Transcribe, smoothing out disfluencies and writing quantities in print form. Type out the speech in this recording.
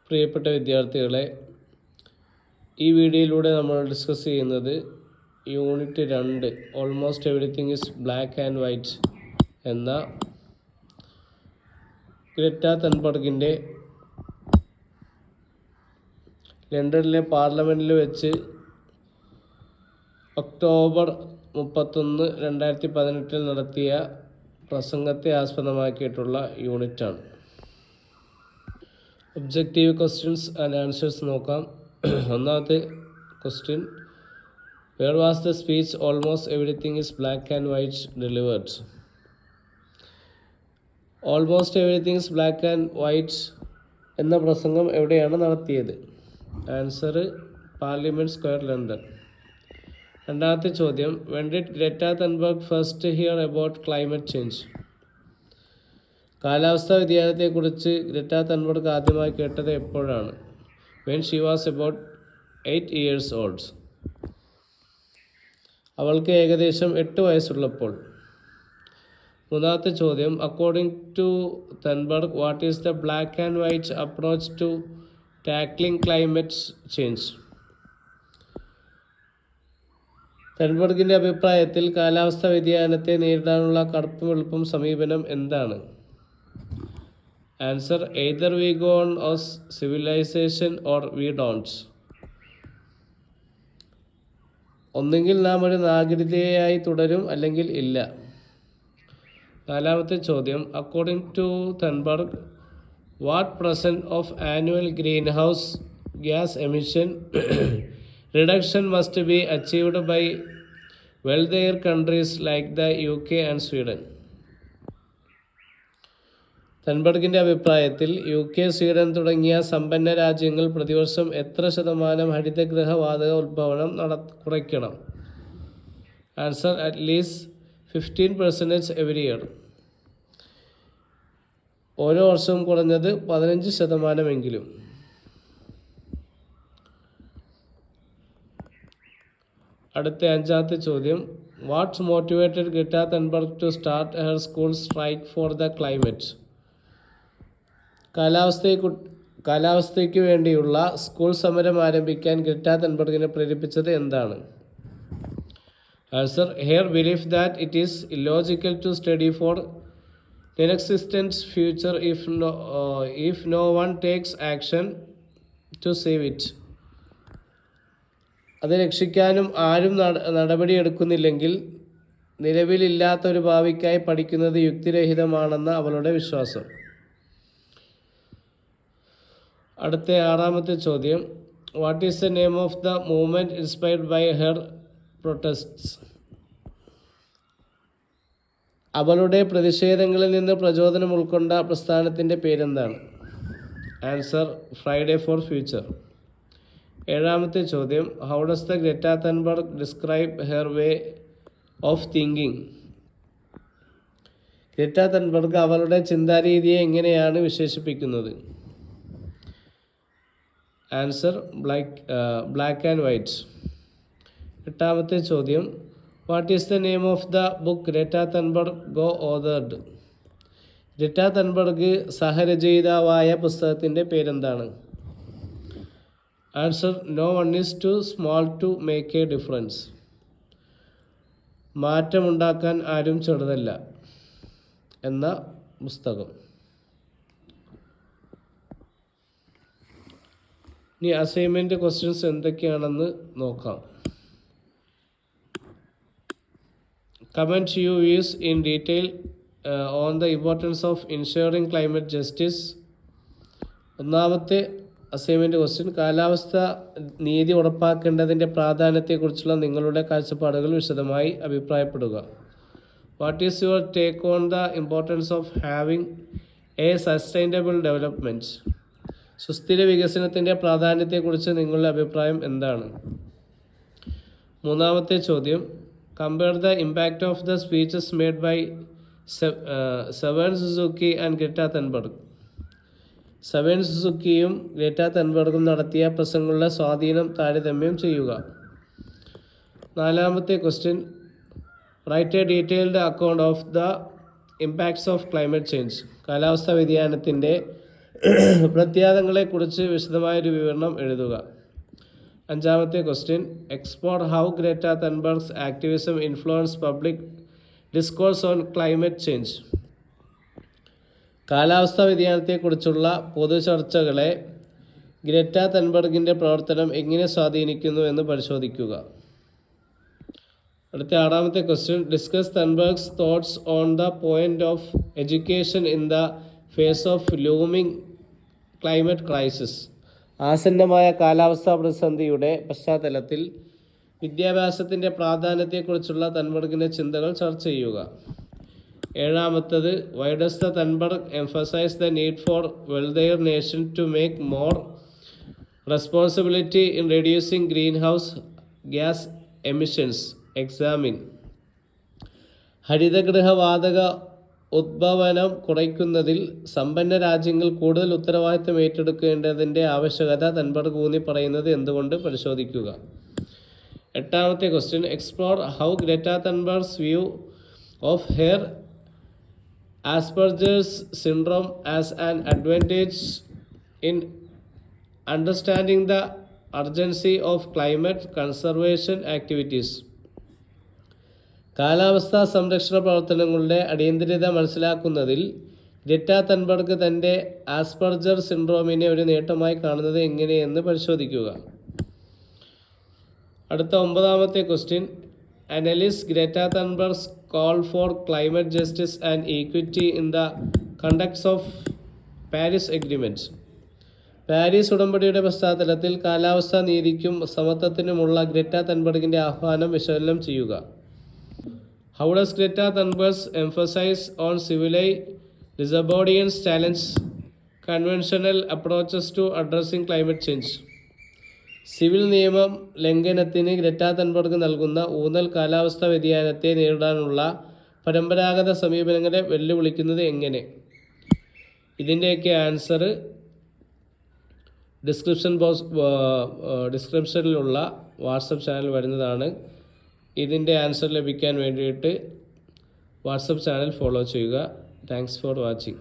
പ്രിയപ്പെട്ട വിദ്യാർത്ഥികളെ, ഈ വീഡിയോയിലൂടെ നമ്മൾ ഡിസ്കസ് ചെയ്യുന്നത് unit 2 almost everything is black and white എന്ന ഗ്രെറ്റ തൻബർഗിൻ്റെ ലണ്ടനിലെ പാർലമെൻറ്റിൽ വെച്ച് ഒക്ടോബർ 31, 2018 നടത്തിയ പ്രസംഗത്തെ ആസ്പദമാക്കിയിട്ടുള്ള യൂണിറ്റാണ്. ഒബ്ജക്റ്റീവ് ക്വസ്റ്റ്യൻസ് ആൻഡ് ആൻസേഴ്സ് നോക്കാം. ഒന്നാമത്തെ question, where was the speech almost everything is black and white delivered? Almost everything is black and white എന്ന പ്രസംഗം എവിടെയാണ് നടത്തിയത്? Answer Parliament Square, London. രണ്ടാമത്തെ ചോദ്യം, when did Greta Thunberg first hear about climate change? കാലാവസ്ഥാ വ്യതിയാനത്തെക്കുറിച്ച് Greta Thunberg ആദ്യമായി കേട്ടത് എപ്പോഴാണ്? When she was about 8 years old. അവൾക്ക് ഏകദേശം 8 വയസ്സുള്ളപ്പോൾ. മൂന്നാമത്തെ ചോദ്യം, according to Thunberg what is the black and white approach to tackling climate change? തൻബർഗിൻ്റെ അഭിപ്രായത്തിൽ കാലാവസ്ഥാ വ്യതിയാനത്തെ നേരിടാനുള്ള കറുപ്പും വെളുപ്പും സമീപനം എന്താണ്? Answer either we go on as civilization or we don't. ഒന്നുകിൽ നാം ഒരു നാഗരികതയായി തുടരും, അല്ലെങ്കിൽ ഇല്ല. നാലാമത്തെ ചോദ്യം, according to Thunberg what percent of annual greenhouse gas emission reduction must be achieved by wealthier countries like the UK and Sweden? തൻബർഗിൻ്റെ അഭിപ്രായത്തിൽ UK, സ്വീഡൻ തുടങ്ങിയ സമ്പന്ന രാജ്യങ്ങൾ പ്രതിവർഷം എത്ര ശതമാനം ഹരിതഗൃഹ വാതക ഉദ്ഭവനം കുറയ്ക്കണം? Answer at least 15% every year. ഓരോ വർഷവും കുറഞ്ഞത് 15%. അടുത്ത അഞ്ചാമത്തെ ചോദ്യം, what's motivated Greta Thunberg to start her school strike for the climate? കാലാവസ്ഥയ്ക്ക് വേണ്ടിയുള്ള സ്കൂൾ സമരം ആരംഭിക്കാൻ ഗ്രെറ്റ തൻബർഗിനെ പ്രേരിപ്പിച്ചത് എന്താണ്? Answer her belief that it is illogical to study for non-existent future if no one takes action to save it. അത് രക്ഷിക്കാനും ആരും നടപടിയെടുക്കുന്നില്ലെങ്കിൽ നിലവിലില്ലാത്തൊരു ഭാവിക്കായി പഠിക്കുന്നത് യുക്തിരഹിതമാണെന്ന അവളുടെ വിശ്വാസം. അടുത്ത ആറാമത്തെ ചോദ്യം, what is the name of the movement inspired by her protests? അവളുടെ പ്രതിഷേധങ്ങളിൽ നിന്ന് പ്രചോദനം ഉൾക്കൊണ്ട പ്രസ്ഥാനത്തിൻ്റെ പേരെന്താണ്? Answer Friday for future. ഏഴാമത്തെ ചോദ്യം, how does the Greta Thunberg describe her way of thinking? Greta Thunberg അവളുടെ ചിന്താരീതിയെ എങ്ങനെയാണ് വിശേഷിപ്പിക്കുന്നത്? Answer black and white. എട്ടാമത്തെ ചോദ്യം, what is the name of the book Greta Thunberg co authored? Greta Thunberg സഹരചയിതാവായ പുസ്തകത്തിൻ്റെ പേരെന്താണ്? Answer no one is to small to make a difference. മാറ്റമുണ്ടാക്കാൻ ആരും ചെറുതല്ല എന്ന പുസ്തകം. ഇനി അസൈൻമെൻറ്റ് ക്വസ്റ്റ്യൻസ് എന്തൊക്കെയാണെന്ന് നോക്കാം. Comment your views in detail on the importance of ensuring climate justice. ഒന്നാമത്തെ അസൈൻമെൻറ്റ് ക്വസ്റ്റ്യൻ, കാലാവസ്ഥ നീതി ഉറപ്പാക്കേണ്ടതിൻ്റെ പ്രാധാന്യത്തെക്കുറിച്ചുള്ള നിങ്ങളുടെ കാഴ്ചപ്പാടുകൾ വിശദമായി അഭിപ്രായപ്പെടുക. What is your take on the importance of having a sustainable development? സുസ്ഥിര വികസനത്തിൻ്റെ പ്രാധാന്യത്തെക്കുറിച്ച് നിങ്ങളുടെ അഭിപ്രായം എന്താണ്? മൂന്നാമത്തെ ചോദ്യം, compare the impact of the speeches made by Severn Suzuki and Greta Thunberg. Severn സുസുക്കിയും ഗ്രെറ്റ തൻബർഗും നടത്തിയ പ്രസംഗങ്ങളുടെ സ്വാധീനം താരതമ്യം ചെയ്യുക. നാലാമത്തെ question, write a detailed account of the impacts of climate change. കാലാവസ്ഥാ വ്യതിയാനത്തിൻ്റെ പ്രത്യാഘാതങ്ങളെക്കുറിച്ച് വിശദമായൊരു വിവരണം എഴുതുക. 5ാമത്തെ question, explore how Greta Thunberg's activism influence public discourse on climate change. കാലാവസ്ഥാ വ്യതിയാനത്തെക്കുറിച്ചുള്ള പൊതുചർച്ചകളെ ഗ്രേറ്റ തൻബർഗിൻ്റെ പ്രവർത്തനം എങ്ങനെ സ്വാധീനിക്കുന്നു എന്ന് പരിശോധിക്കുക. അടുത്ത 6ാമത്തെ question, discuss Thunberg's thoughts on the point of education in the face of looming climate crisis. ആസന്നമായ കാലാവസ്ഥാ പ്രതിസന്ധിയുടെ പശ്ചാത്തലത്തിൽ വിദ്യാഭ്യാസത്തിൻ്റെ പ്രാധാന്യത്തെക്കുറിച്ചുള്ള തൻബർഗിൻ്റെ ചിന്തകൾ ചർച്ച ചെയ്യുക. 7ാമത്തത്, why does the Thunberg emphasize the need for wealthier nation to make more responsibility in reducing greenhouse gas emissions. Examine. ഹരിതഗൃഹവാതക ഉദ്ഭവനം കുറയ്ക്കുന്നതിൽ സമ്പന്ന രാജ്യങ്ങൾ കൂടുതൽ ഉത്തരവാദിത്തം ഏറ്റെടുക്കേണ്ടതിൻ്റെ ആവശ്യകത തൻബർഗ് ഊന്നി പറയുന്നത് എന്തുകൊണ്ട് പരിശോധിക്കുക. 8ാമത്തെ question, explore how Greta Thunberg's view of her Asperger's syndrome as an advantage in understanding the urgency of climate conservation activities. കാലാവസ്ഥാ സംരക്ഷണ പ്രവർത്തനങ്ങളുടെ അടിയന്തരത മനസ്സിലാക്കുന്നതിൽ ഗ്രേറ്റ തൻബർഗ് തൻ്റെ ആസ്പെർജർ സിൻഡ്രോമിനെ ഒരു നേട്ടമായി കാണുന്നത് എങ്ങനെയെന്ന് പരിശോധിക്കുക. അടുത്ത 9ാമത്തെ question, analyse Greta Thunberg's call for climate justice and equity in the conducts of Paris agreement. Paris ഉടമ്പടിയുടെ പശ്ചാത്തലത്തിൽ കാലാവസ്ഥാ നീതിക്കും സമത്വത്തിനുമുള്ള ഗ്രേറ്റ തൻബർഗിൻ്റെ ആഹ്വാനം വിശകലനം ചെയ്യുക. How does Greta Thunberg emphasize on civil disobedience challenge conventional approaches to addressing climate change? Civil നിയമം ലംഘനത്തിന് Greta Thunberg നൽകുന്ന ഊന്നൽ കാലാവസ്ഥാ വ്യതിയാനത്തെ നേരിടാനുള്ള പരമ്പരാഗത സമീപനങ്ങളെ വെല്ലുവിളിക്കുന്നത് എങ്ങനെ? ഇതിൻ്റെയൊക്കെ ആൻസർ ഡിസ്ക്രിപ്ഷനിലുള്ള വാട്സപ്പ് ചാനൽ വരുന്നതാണ്. ഇതിൻ്റെ ആൻസർ ലഭിക്കാൻ വേണ്ടിയിട്ട് വാട്സപ്പ് ചാനൽ ഫോളോ ചെയ്യുക. Thanks for watching.